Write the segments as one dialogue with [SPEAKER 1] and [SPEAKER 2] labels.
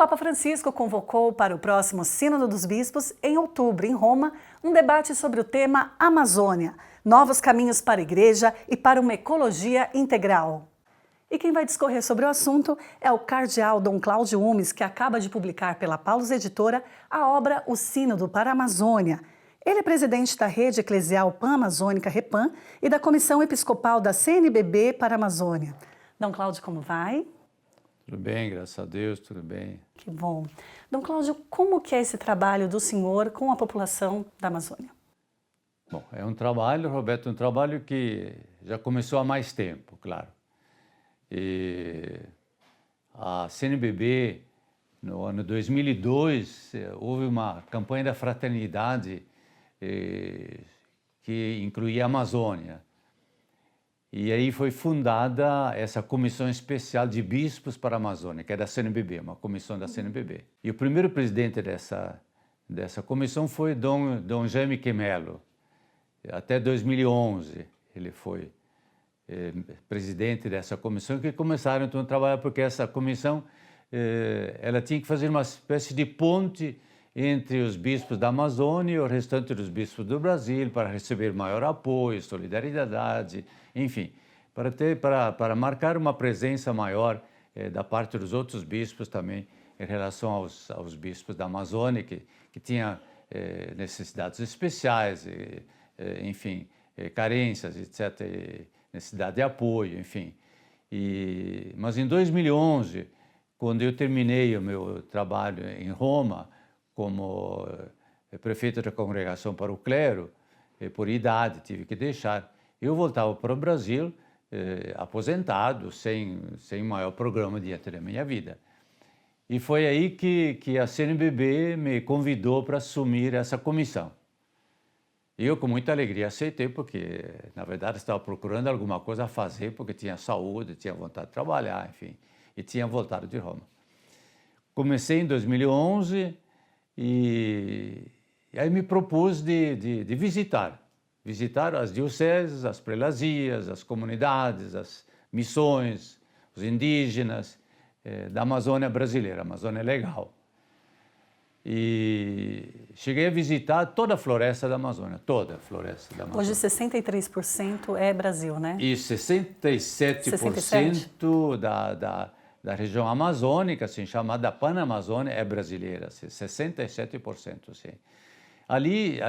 [SPEAKER 1] Papa Francisco convocou para o próximo Sínodo dos Bispos, em outubro, em Roma, um debate sobre o tema Amazônia, novos caminhos para a Igreja e para uma ecologia integral. E quem vai discorrer sobre o assunto é o cardeal Dom Cláudio Umes, que acaba de publicar pela Paulus Editora a obra O Sínodo para a Amazônia. Ele é presidente da Rede Eclesial Pan-Amazônica Repam e da Comissão Episcopal da CNBB para a Amazônia. Dom Cláudio, como vai?
[SPEAKER 2] Tudo bem, graças a Deus, tudo bem.
[SPEAKER 1] Que bom. Dom Cláudio, como que é esse trabalho do senhor com a população da Amazônia?
[SPEAKER 2] Bom, é um trabalho, Roberto, um trabalho que já começou há mais tempo, claro. E a CNBB, no ano 2002, houve uma campanha da fraternidade que incluía a Amazônia. E aí foi fundada essa comissão especial de bispos para a Amazônia, que é da CNBB, uma comissão da CNBB. E o primeiro presidente dessa comissão foi Dom Jaime Quemelo. Até 2011 ele foi presidente dessa comissão, que começaram então a trabalhar, porque essa comissão ela tinha que fazer uma espécie de ponte entre os bispos da Amazônia e o restante dos bispos do Brasil, para receber maior apoio, solidariedade, enfim, para marcar uma presença maior da parte dos outros bispos também em relação aos bispos da Amazônia, que tinha necessidades especiais, enfim, carências, etc., necessidade de apoio, enfim. Mas em 2011, quando eu terminei o meu trabalho em Roma, como prefeito da Congregação para o Clero, por idade tive que deixar, eu voltava para o Brasil, aposentado, sem maior programa diante da minha vida. E foi aí que a CNBB me convidou para assumir essa comissão. E eu, com muita alegria, aceitei, porque, na verdade, estava procurando alguma coisa a fazer, porque tinha saúde, tinha vontade de trabalhar, enfim, e tinha voltado de Roma. Comecei em 2011 e aí me propus de visitar as dioceses, as prelazias, as comunidades, as missões, os indígenas da Amazônia brasileira, Amazônia Legal. E cheguei a visitar toda a floresta da Amazônia, toda a floresta da Amazônia.
[SPEAKER 1] Hoje 63% é Brasil, né?
[SPEAKER 2] E 67% da região amazônica, assim, chamada Panamazônia, é brasileira, 67%, sim. Ali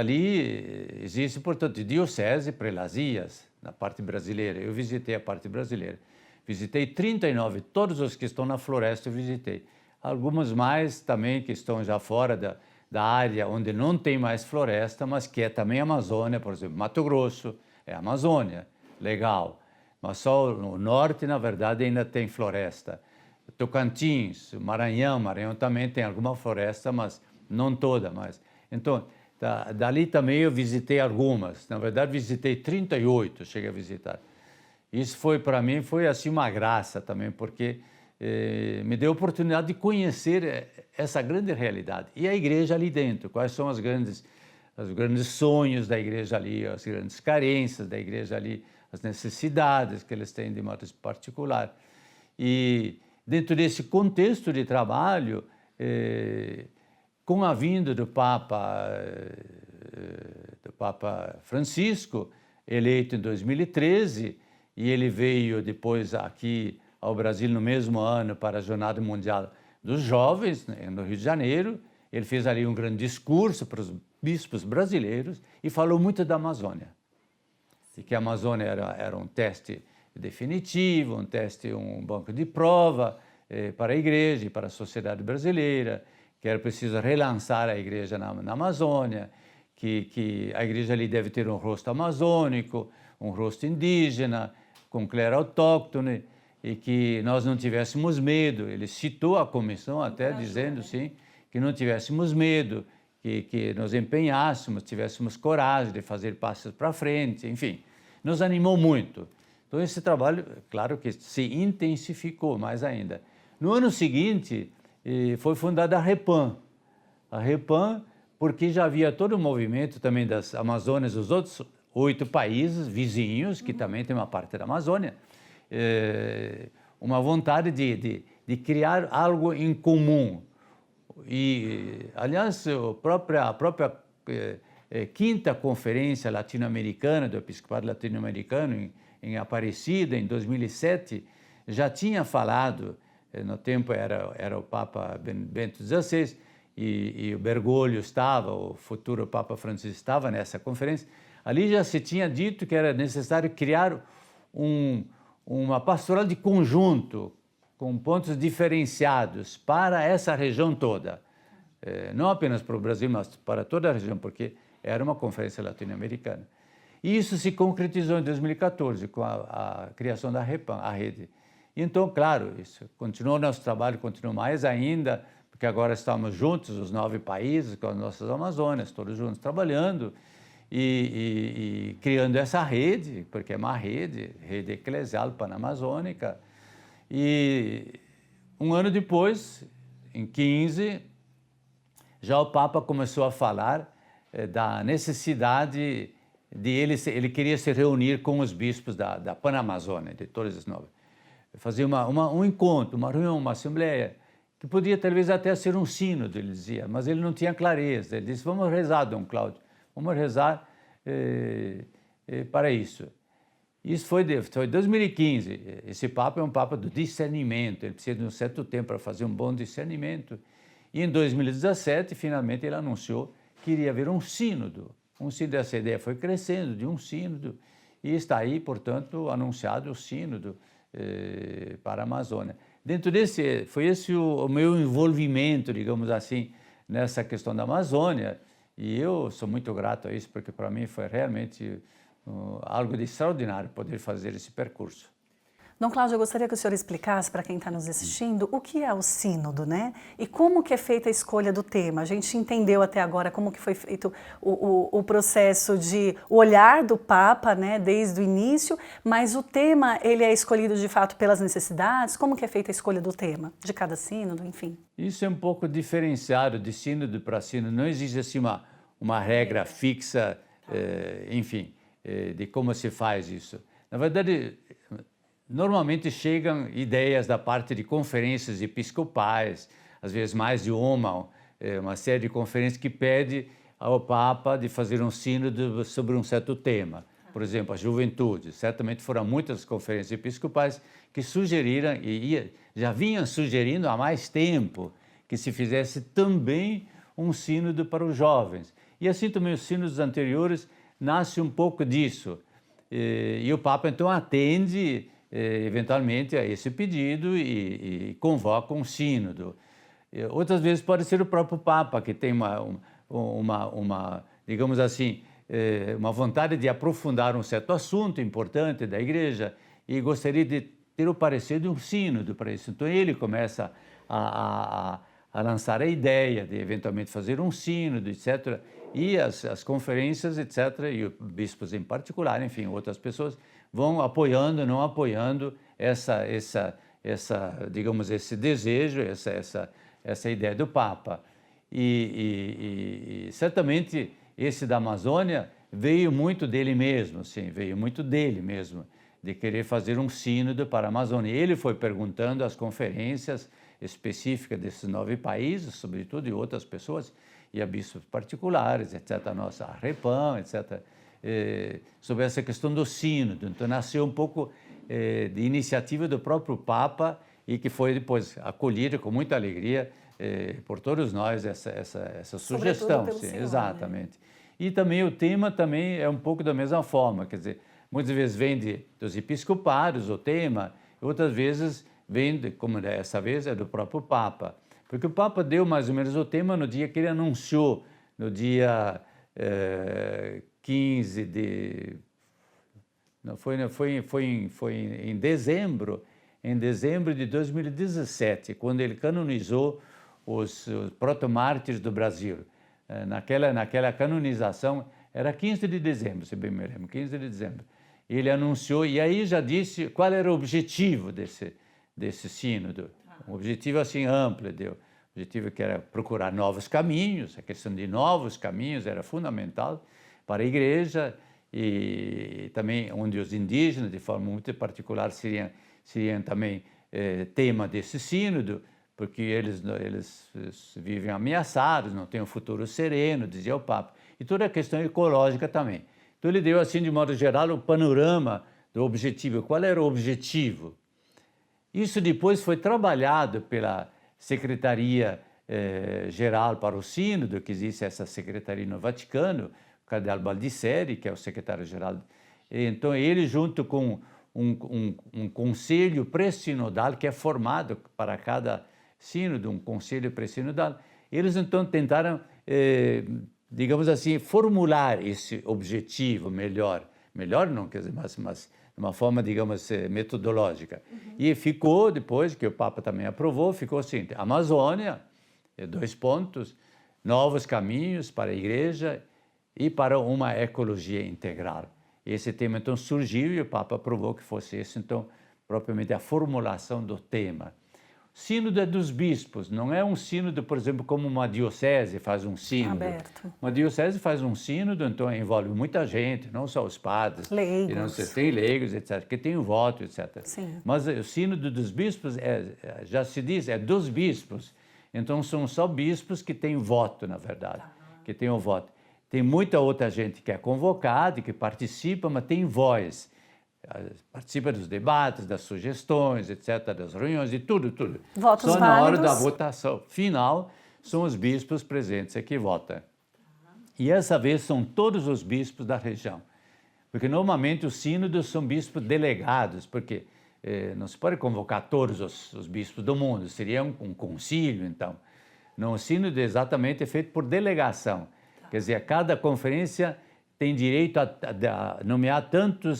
[SPEAKER 2] existe, portanto, diocese, prelazias, na parte brasileira. Eu visitei a parte brasileira. Visitei 39, todos os que estão na floresta eu visitei. Algumas mais também que estão já fora da área onde não tem mais floresta, mas que é também Amazônia, por exemplo, Mato Grosso, é Amazônia, legal. Mas só no norte, na verdade, ainda tem floresta. Tocantins, Maranhão também tem alguma floresta, mas não toda. Então, dali também eu visitei algumas. Na verdade, visitei 38, cheguei a visitar. Isso foi, para mim, foi assim uma graça também, porque me deu a oportunidade de conhecer essa grande realidade. E a igreja ali dentro, quais são os grandes sonhos da igreja ali, as grandes carências da igreja ali, as necessidades que eles têm de modo particular. E dentro desse contexto de trabalho, com a vinda do Papa Francisco, eleito em 2013, e ele veio depois aqui ao Brasil no mesmo ano para a Jornada Mundial dos Jovens, no Rio de Janeiro. Ele fez ali um grande discurso para os bispos brasileiros e falou muito da Amazônia. E que a Amazônia era um teste definitivo, um banco de prova para a igreja e para a sociedade brasileira, que era preciso relançar a igreja na Amazônia, que a igreja ali deve ter um rosto amazônico, um rosto indígena, com clero autóctone, e que nós não tivéssemos medo. Ele citou a comissão até dizendo, sim, que não tivéssemos medo, que nos empenhássemos, tivéssemos coragem de fazer passos para frente, enfim, nos animou muito. Então esse trabalho, claro que se intensificou mais ainda. No ano seguinte, foi fundada a Repam. A Repam, porque já havia todo o movimento também das Amazônias, dos outros 8 países vizinhos, que também tem uma parte da Amazônia, uma vontade de criar algo em comum, aliás, a própria quinta conferência latino-americana do episcopado latino-americano em Aparecida, em 2007, já tinha falado, no tempo era o Papa Bento XVI, e o Bergoglio estava, o futuro Papa Francisco estava nessa conferência. Ali já se tinha dito que era necessário criar uma pastoral de conjunto, com pontos diferenciados para essa região toda. Não apenas para o Brasil, mas para toda a região, porque era uma conferência latino-americana. E isso se concretizou em 2014, com a criação da REPAM, a rede. Então, claro, isso continuou nosso trabalho, continua mais ainda, porque agora estamos juntos, os 9 países, com as nossas Amazônias, todos juntos trabalhando e criando essa rede, porque é uma rede eclesial panamazônica. E um ano depois, em 15, já o Papa começou a falar da necessidade de ele queria se reunir com os bispos da Panamazônia, de todas as 9. Fazer um encontro, uma reunião, uma assembleia, que podia talvez até ser um sínodo, ele dizia, mas ele não tinha clareza. Ele disse, vamos rezar, Dom Cláudio, vamos rezar para isso. Isso foi 2015. Esse Papa é um Papa do discernimento, ele precisa de um certo tempo para fazer um bom discernimento. E em 2017, finalmente, ele anunciou que iria haver um sínodo. Essa ideia foi crescendo de um sínodo e está aí, portanto, anunciado o sínodo para a Amazônia. Dentro desse, foi esse o meu envolvimento, digamos assim, nessa questão da Amazônia, e eu sou muito grato a isso, porque para mim foi realmente algo de extraordinário poder fazer esse percurso.
[SPEAKER 1] Dom Cláudio, eu gostaria que o senhor explicasse para quem está nos assistindo o que é o sínodo, né? E como que é feita a escolha do tema. A gente entendeu até agora como que foi feito o processo de olhar do Papa, né, desde o início, mas o tema, ele é escolhido de fato pelas necessidades? Como que é feita a escolha do tema, de cada sínodo, enfim?
[SPEAKER 2] Isso é um pouco diferenciado de sínodo para sínodo. Não existe assim uma regra fixa, enfim, de como se faz isso. Na verdade, normalmente chegam ideias da parte de conferências episcopais, às vezes mais de uma série de conferências que pede ao Papa de fazer um sínodo sobre um certo tema. Por exemplo, a juventude. Certamente foram muitas conferências episcopais que sugeriram, e já vinham sugerindo há mais tempo, que se fizesse também um sínodo para os jovens. E assim também os sínodos anteriores nasce um pouco disso. E o Papa então atende eventualmente a esse pedido e convoca um sínodo. Outras vezes pode ser o próprio Papa que tem digamos assim, uma vontade de aprofundar um certo assunto importante da Igreja e gostaria de ter o parecer de um sínodo para isso. Então ele começa a lançar a ideia de eventualmente fazer um sínodo, etc. E as conferências, etc., e os bispos em particular, enfim, outras pessoas, vão apoiando, não apoiando digamos, esse desejo, essa ideia do Papa. E certamente esse da Amazônia veio muito dele mesmo, sim, veio muito dele mesmo, de querer fazer um sínodo para a Amazônia. Ele foi perguntando às conferências específicas desses 9 países, sobretudo, e outras pessoas, e a bispos particulares, etc., a nossa REPAM, etc., sobre essa questão do sínodo. Então, nasceu um pouco de iniciativa do próprio Papa e que foi depois acolhida com muita alegria por todos nós, essa sugestão.
[SPEAKER 1] Pelo
[SPEAKER 2] sim,
[SPEAKER 1] senhor,
[SPEAKER 2] exatamente. Né? E também o tema também é um pouco da mesma forma, quer dizer, muitas vezes vem dos episcopados o tema, outras vezes vem, como dessa vez, é do próprio Papa. Porque o Papa deu mais ou menos o tema no dia que ele anunciou, no dia 15 de... Não, foi em dezembro de 2017, quando ele canonizou os protomártires do Brasil. Naquela canonização, era 15 de dezembro, se bem me lembro, 15 de dezembro. Ele anunciou, e aí já disse qual era o objetivo desse sínodo. Um objetivo assim amplo, deu. O objetivo que era procurar novos caminhos, a questão de novos caminhos era fundamental para a Igreja, e também onde os indígenas, de forma muito particular, seriam também tema desse sínodo, porque eles vivem ameaçados, não têm um futuro sereno, dizia o Papa. E toda a questão ecológica também. Então ele deu, assim, de modo geral, o panorama do objetivo. Qual era o objetivo? Isso depois foi trabalhado pela Secretaria Geral para o Sínodo, que existe essa secretaria no Vaticano, o cardeal Baldisseri, que é o secretário-geral. Então ele, junto com um conselho pré-sinodal que é formado para cada sínodo, um conselho pré-sinodal, eles então tentaram, digamos assim, formular esse objetivo melhor não, quer dizer, mas de uma forma, digamos, metodológica. E ficou, depois que o Papa também aprovou, ficou assim, Amazônia, 2 pontos, novos caminhos para a Igreja e para uma ecologia integral. Esse tema, então, surgiu e o Papa aprovou que fosse esse, então, propriamente a formulação do tema. Sínodo é dos bispos, não é um sínodo, por exemplo, como uma diocese faz um sínodo.
[SPEAKER 1] Aberto.
[SPEAKER 2] Uma diocese faz um sínodo, então envolve muita gente, não só os padres.
[SPEAKER 1] Leigos.
[SPEAKER 2] E não se tem leigos, etc., que tem o voto, etc.
[SPEAKER 1] Sim.
[SPEAKER 2] Mas o sínodo dos bispos, já se diz, é dos bispos. Então são só bispos que têm voto, na verdade, que têm o voto. Tem muita outra gente que é convocada, que participa, mas tem voz. Participa dos debates, das sugestões, etc., das reuniões, de tudo.
[SPEAKER 1] Votos
[SPEAKER 2] Só na hora
[SPEAKER 1] válidos.
[SPEAKER 2] da votação final são os bispos presentes que votam. E essa vez são todos os bispos da região. Porque normalmente os sínodos são bispos delegados, porque não se pode convocar todos os bispos do mundo, seria um concílio, então. Não, o sínodo exatamente é feito por delegação. Quer dizer, cada conferência tem direito a nomear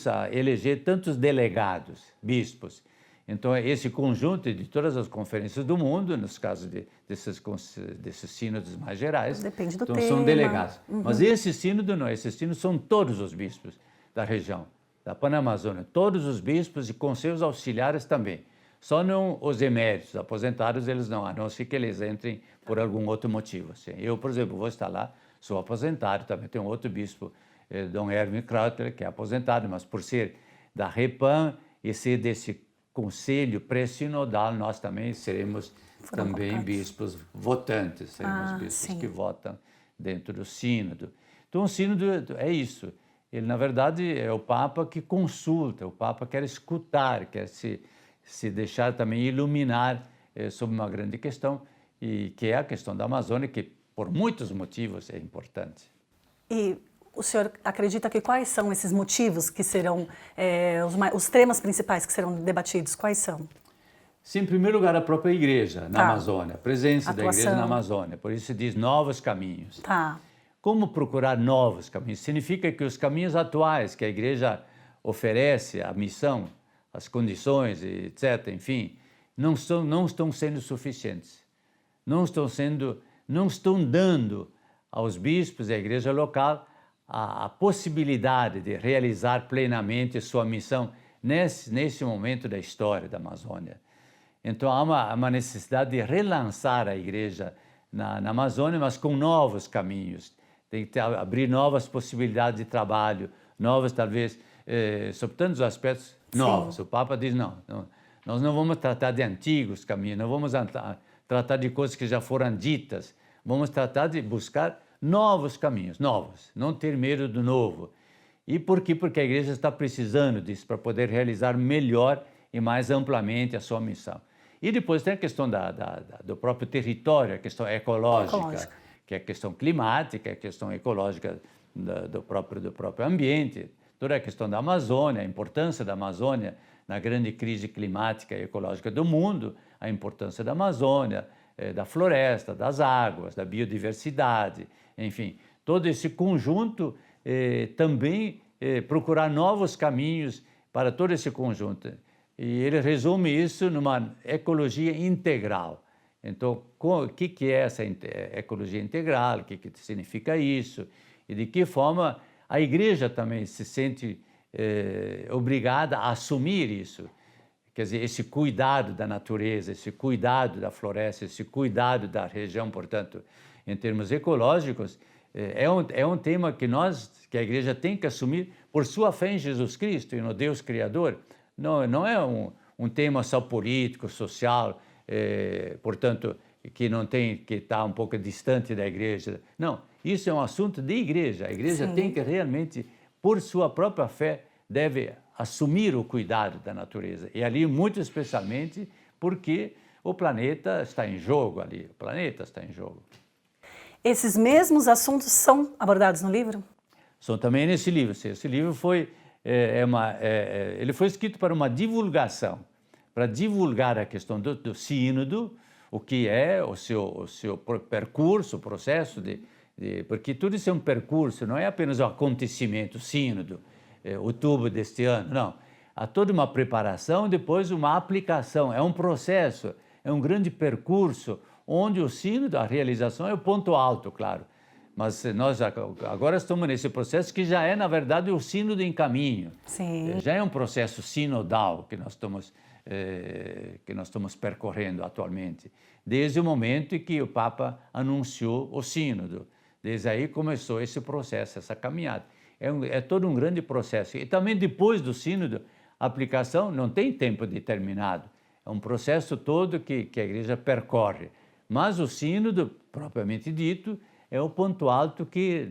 [SPEAKER 2] a eleger tantos delegados, bispos. Então, esse conjunto de todas as conferências do mundo, nos casos desses sínodos mais gerais,
[SPEAKER 1] depende do
[SPEAKER 2] então,
[SPEAKER 1] tema.
[SPEAKER 2] são delegados. Mas esse sínodo não, esse sínodo são todos os bispos da região, da Panamazônia, todos os bispos e com seus auxiliares também. Só não os eméritos, aposentados, eles não, a não ser que eles entrem por algum outro motivo. Assim. Eu, por exemplo, vou estar lá, sou aposentado, também tem um outro bispo, Dom Erwin Krautler, que é aposentado, mas por ser da REPAM e ser desse conselho pré-sinodal, nós também seremos bispos votantes, seremos bispos que votam dentro do sínodo. Então o sínodo é isso, ele na verdade é o Papa que consulta, o Papa quer escutar, quer se deixar também iluminar sobre uma grande questão, e que é a questão da Amazônia, que por muitos motivos é importante.
[SPEAKER 1] E o senhor acredita que quais são esses motivos que serão os temas principais que serão debatidos? Quais são?
[SPEAKER 2] Sim, em primeiro lugar, a própria Igreja na Amazônia, a presença da Igreja na Amazônia. Por isso se diz novos caminhos.
[SPEAKER 1] Tá.
[SPEAKER 2] Como procurar novos caminhos? Significa que os caminhos atuais que a Igreja oferece, a missão, as condições, etc., enfim, não estão sendo suficientes. Não estão dando aos bispos e à Igreja local a possibilidade de realizar plenamente sua missão nesse momento da história da Amazônia. Então há uma necessidade de relançar a Igreja na Amazônia, mas com novos caminhos. Tem que abrir novas possibilidades de trabalho, novas, talvez, sobre tantos aspectos novos. Sim. O Papa diz, não, nós não vamos tratar de antigos caminhos, não vamos tratar de coisas que já foram ditas, vamos tratar de buscar novos caminhos, não ter medo do novo. E por quê? Porque a Igreja está precisando disso para poder realizar melhor e mais amplamente a sua missão. E depois tem a questão do próprio território, a questão ecológica, que é a questão climática, a questão ecológica do próprio ambiente, toda a questão da Amazônia, a importância da Amazônia na grande crise climática e ecológica do mundo, a importância da Amazônia, da floresta, das águas, da biodiversidade, enfim, todo esse conjunto também procurar novos caminhos para todo esse conjunto. E ele resume isso numa ecologia integral. Então, o que é essa ecologia integral, o que significa isso, e de que forma a Igreja também se sente obrigada a assumir isso. Quer dizer, esse cuidado da natureza, esse cuidado da floresta, esse cuidado da região, portanto, em termos ecológicos, é um tema que a Igreja tem que assumir por sua fé em Jesus Cristo e no Deus Criador. Não é um tema só político, social, portanto, que não tem, que está um pouco distante da igreja. Não, isso é um assunto de igreja. A igreja
[SPEAKER 1] Sim.
[SPEAKER 2] tem que realmente, por sua própria fé, deve assumir o cuidado da natureza. E ali, muito especialmente, porque o planeta está em jogo ali. O planeta está em jogo.
[SPEAKER 1] Esses mesmos assuntos são abordados no livro?
[SPEAKER 2] São também nesse livro. Esse livro foi, ele foi escrito para uma divulgação, para divulgar a questão do sínodo, o que é o seu percurso, o processo porque tudo isso é um percurso, não é apenas um acontecimento, sínodo, outubro deste ano, não. Há toda uma preparação, depois uma aplicação, é um processo, é um grande percurso, onde o sínodo, a realização é o ponto alto, claro. Mas nós agora estamos nesse processo que já é, na verdade, o sínodo em caminho.
[SPEAKER 1] Sim.
[SPEAKER 2] Já é um processo sinodal que nós estamos percorrendo atualmente, desde o momento em que o Papa anunciou o sínodo. Desde aí começou esse processo, essa caminhada. É todo um grande processo. E também depois do sínodo, a aplicação não tem tempo determinado. É um processo todo que a igreja percorre. Mas o sínodo, propriamente dito, é o ponto alto que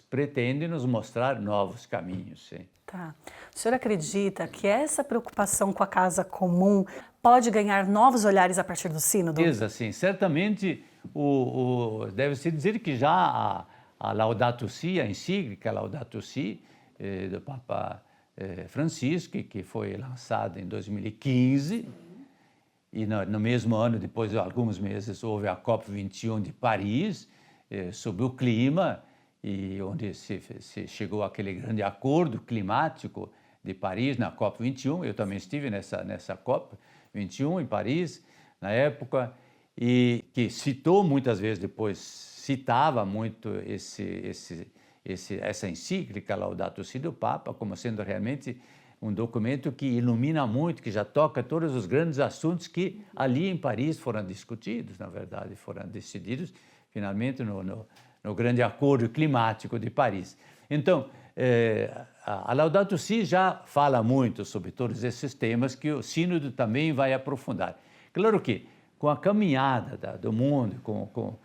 [SPEAKER 2] pretende nos mostrar novos caminhos. Sim.
[SPEAKER 1] Tá. O senhor acredita que essa preocupação com a casa comum pode ganhar novos olhares a partir do sínodo?
[SPEAKER 2] Assim, certamente deve-se dizer que já a Laudato Si, a encíclica Laudato Si, do Papa Francisco, que foi lançada em 2015, e no mesmo ano, depois de alguns meses, houve a COP21 de Paris, sobre o clima, e onde se chegou àquele grande acordo climático de Paris na COP21. Eu também estive nessa COP21 em Paris, na época, e que citou muitas vezes depois, citava muito essa encíclica Laudato Si do Papa como sendo realmente um documento que ilumina muito, que já toca todos os grandes assuntos que ali em Paris foram discutidos, na verdade, foram decididos finalmente no grande acordo climático de Paris. Então, a Laudato Si já fala muito sobre todos esses temas que o sínodo também vai aprofundar. Claro que com a caminhada do mundo, com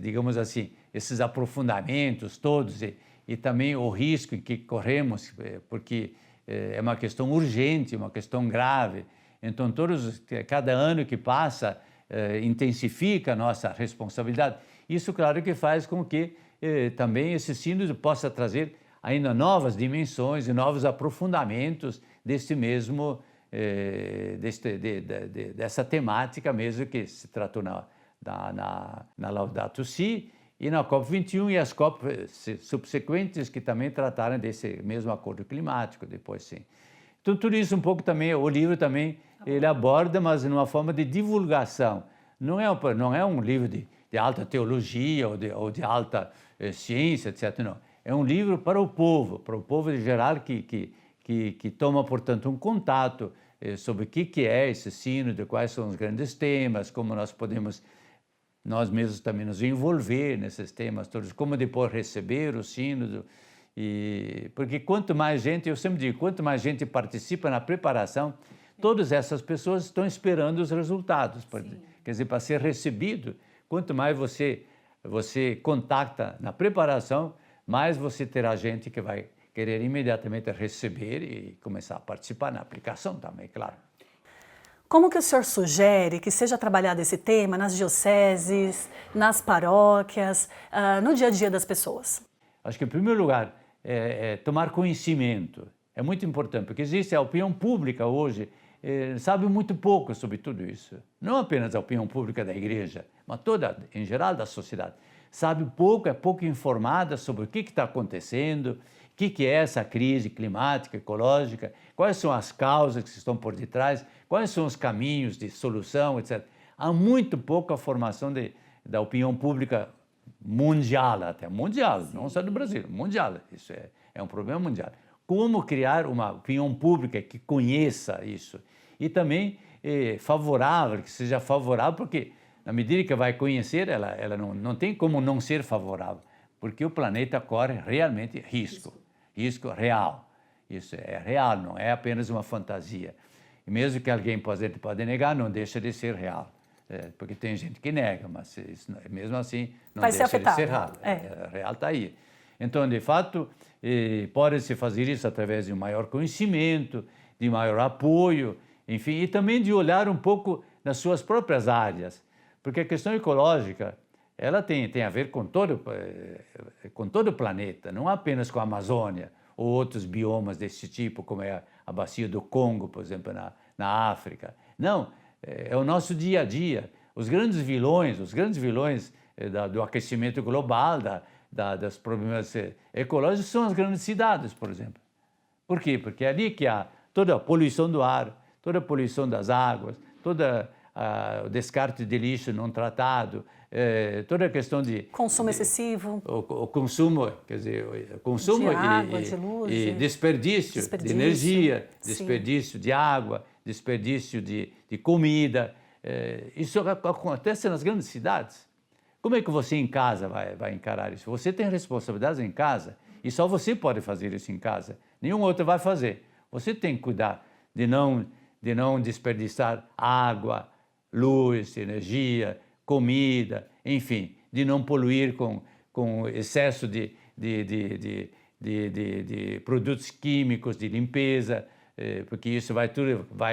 [SPEAKER 2] digamos assim, esses aprofundamentos todos e também o risco que corremos, porque é uma questão urgente, uma questão grave. Então, cada ano que passa intensifica a nossa responsabilidade. Isso, claro, que faz com que também esse sínodo possa trazer ainda novas dimensões e novos aprofundamentos dessa temática mesmo que se tratou na Laudato Si e na COP21 e as COP subsequentes que também trataram desse mesmo acordo climático depois, sim. Então, tudo isso um pouco também, o livro também, ele aborda, mas numa forma de divulgação. Não é um livro de alta teologia ou de alta ciência, etc. Não. É um livro para o povo em geral que toma, portanto, um contato sobre o que é esse sínodo, quais são os grandes temas, como nós podemos nós mesmos também nos envolver nesses temas todos, como depois receber o sínodo. Porque quanto mais gente, eu sempre digo, quanto mais gente participa na preparação, todas essas pessoas estão esperando os resultados. Quer dizer, para ser recebido, quanto mais você contacta na preparação, mais você terá gente que vai querer imediatamente receber e começar a participar na aplicação também, claro.
[SPEAKER 1] Como que o senhor sugere que seja trabalhado esse tema nas dioceses, nas paróquias, no dia a dia das pessoas?
[SPEAKER 2] Acho que, em primeiro lugar, tomar conhecimento. É muito importante, porque existe a opinião pública hoje, sabe muito pouco sobre tudo isso. Não apenas a opinião pública da igreja, mas toda, em geral, da sociedade. Sabe pouco, é pouco informada sobre o que está acontecendo, o que é essa crise climática, ecológica, quais são as causas que estão por detrás, quais são os caminhos de solução, etc. Há muito pouca formação da opinião pública mundial, até mundial, sim, não só do Brasil, mundial. Isso é um problema mundial. Como criar uma opinião pública que conheça isso e também favorável, que seja favorável, porque na medida que vai conhecer, ela não tem como não ser favorável, porque o planeta corre realmente risco real. Isso é real, não é apenas uma fantasia. E mesmo que alguém pode negar, não deixa de ser real. Porque tem gente que nega, mas isso, mesmo assim não deixa de ser real. Real está aí. Então, de fato, pode-se fazer isso através de um maior conhecimento, de maior apoio, enfim, e também de olhar um pouco nas suas próprias áreas. Porque a questão ecológica, ela tem a ver com todo o planeta, não apenas com a Amazônia ou outros biomas desse tipo, como é a bacia do Congo, por exemplo, na África. Não, é o nosso dia a dia. Os grandes vilões do aquecimento global, dos problemas ecológicos, são as grandes cidades, por exemplo. Por quê? Porque é ali que há toda a poluição do ar, toda a poluição das águas, todo o descarte de lixo não tratado, toda a questão de...
[SPEAKER 1] Consumo excessivo.
[SPEAKER 2] O consumo, quer dizer, o consumo
[SPEAKER 1] de água, de luz,
[SPEAKER 2] e desperdício de energia, desperdício de água, desperdício de comida. Isso acontece nas grandes cidades. Como é que você em casa vai encarar isso? Você tem responsabilidades em casa e só você pode fazer isso em casa. Nenhum outro vai fazer. Você tem que cuidar de não desperdiçar água, luz, energia, comida, enfim, de não poluir com excesso de produtos químicos de limpeza, porque isso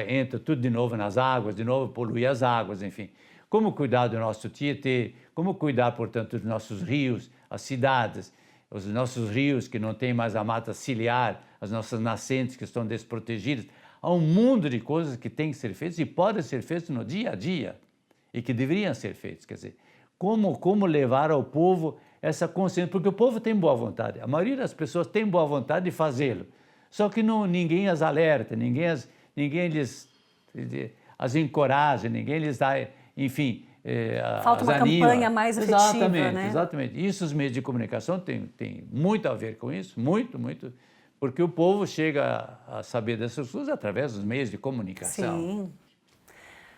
[SPEAKER 2] entra tudo de novo nas águas, de novo polui as águas, enfim. Como cuidar do nosso Tietê, como cuidar, portanto, dos nossos rios, as cidades, os nossos rios que não têm mais a mata ciliar, as nossas nascentes que estão desprotegidas. Há um mundo de coisas que têm que ser feitas e podem ser feitas no dia a dia e que deveriam ser feitas. Quer dizer, como levar ao povo essa consciência, porque o povo tem boa vontade, a maioria das pessoas tem boa vontade de fazê-lo, só que ninguém as alerta, ninguém as encoraja, ninguém lhes dá, enfim,
[SPEAKER 1] falta uma campanha mais efetiva, né?
[SPEAKER 2] Exatamente. Isso os meios de comunicação têm muito a ver com isso, muito, porque o povo chega a saber dessas coisas através dos meios de comunicação.
[SPEAKER 1] Sim.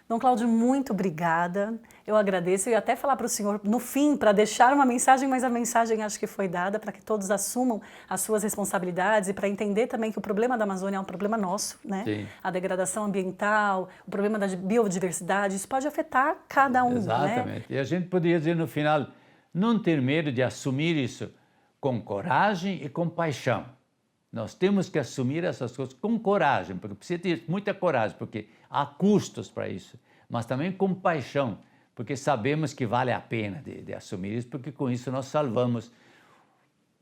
[SPEAKER 1] Dom Cláudio, muito obrigada. Eu agradeço e até falar para o senhor, no fim, para deixar uma mensagem, mas a mensagem acho que foi dada para que todos assumam as suas responsabilidades e para entender também que o problema da Amazônia é um problema nosso, né?
[SPEAKER 2] Sim.
[SPEAKER 1] A degradação ambiental, o problema da biodiversidade, isso pode afetar cada um,
[SPEAKER 2] Exatamente.
[SPEAKER 1] né?
[SPEAKER 2] E a gente poderia dizer no final, não ter medo de assumir isso com coragem e com paixão. Nós temos que assumir essas coisas com coragem, porque precisa ter muita coragem, porque há custos para isso, mas também com paixão, porque sabemos que vale a pena de assumir isso, porque com isso nós salvamos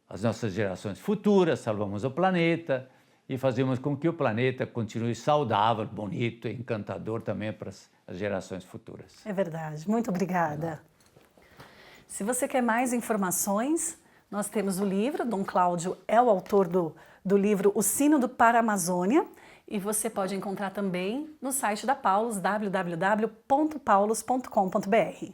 [SPEAKER 2] as nossas gerações futuras, salvamos o planeta e fazemos com que o planeta continue saudável, bonito e encantador também para as gerações futuras.
[SPEAKER 1] É verdade. Muito obrigada. Se você quer mais informações, nós temos o livro, Dom Cláudio é o autor do livro O Sínodo para a Amazônia, e você pode encontrar também no site da Paulus, www.paulus.com.br.